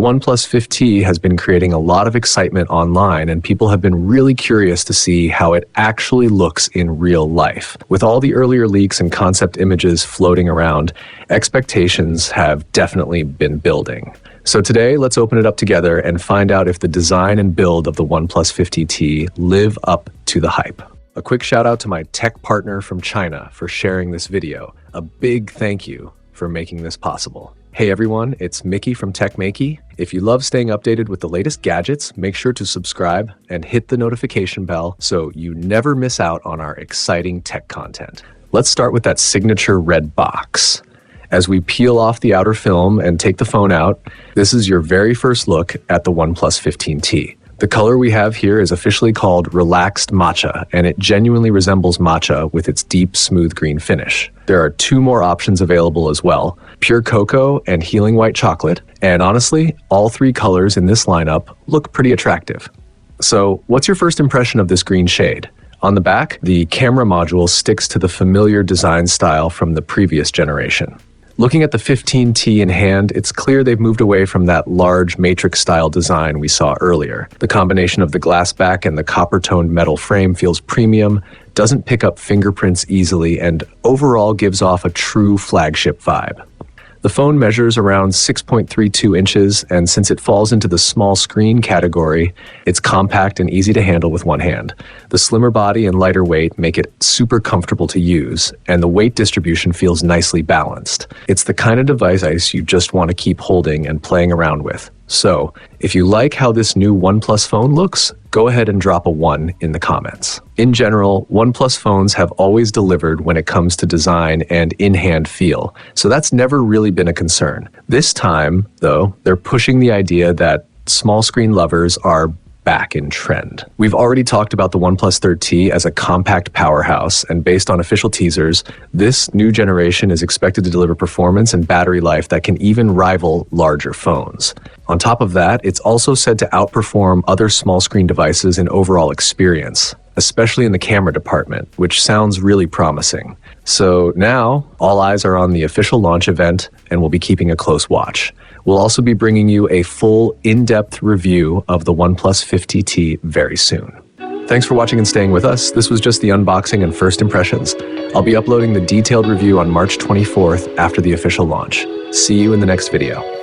The OnePlus 15T has been creating a lot of excitement online, and people have been really curious to see how it actually looks in real life. With all the earlier leaks and concept images floating around, expectations have definitely been building. So today, let's open it up together and find out if the design and build of the OnePlus 15T live up to the hype. A quick shout out to my tech partner from China for sharing this video. A big thank you for making this possible. Hey everyone, it's Maiky from Maiky. If you love staying updated with the latest gadgets, make sure to subscribe and hit the notification bell so you never miss out on our exciting tech content. Let's start with that signature red box. As we peel off the outer film and take the phone out, this is your very first look at the OnePlus 15T. The color we have here is officially called Relaxed Matcha, and it genuinely resembles matcha with its deep, smooth green finish. There are two more options available as well, Pure Cocoa and Healing White Chocolate, and honestly, all three colors in this lineup look pretty attractive. So, what's your first impression of this green shade? On the back, the camera module sticks to the familiar design style from the previous generation. Looking at the 15T in hand, it's clear they've moved away from that large matrix-style design we saw earlier. The combination of the glass back and the copper-toned metal frame feels premium, doesn't pick up fingerprints easily, and overall gives off a true flagship vibe. The phone measures around 6.32 inches, and since it falls into the small screen category, it's compact and easy to handle with one hand. The slimmer body and lighter weight make it super comfortable to use, and the weight distribution feels nicely balanced. It's the kind of device you just want to keep holding and playing around with. So, if you like how this new OnePlus phone looks, go ahead and drop a 1 in the comments. In general, OnePlus phones have always delivered when it comes to design and in-hand feel, so that's never really been a concern. This time, though, they're pushing the idea that small screen lovers are back in trend. We've already talked about the OnePlus 30 as a compact powerhouse, and based on official teasers, this new generation is expected to deliver performance and battery life that can even rival larger phones. On top of that, it's also said to outperform other small screen devices in overall experience, especially in the camera department, which sounds really promising. So now, all eyes are on the official launch event, and we'll be keeping a close watch. We'll also be bringing you a full, in-depth review of the OnePlus 15T very soon. Thanks for watching and staying with us. This was just the unboxing and first impressions. I'll be uploading the detailed review on March 24th after the official launch. See you in the next video.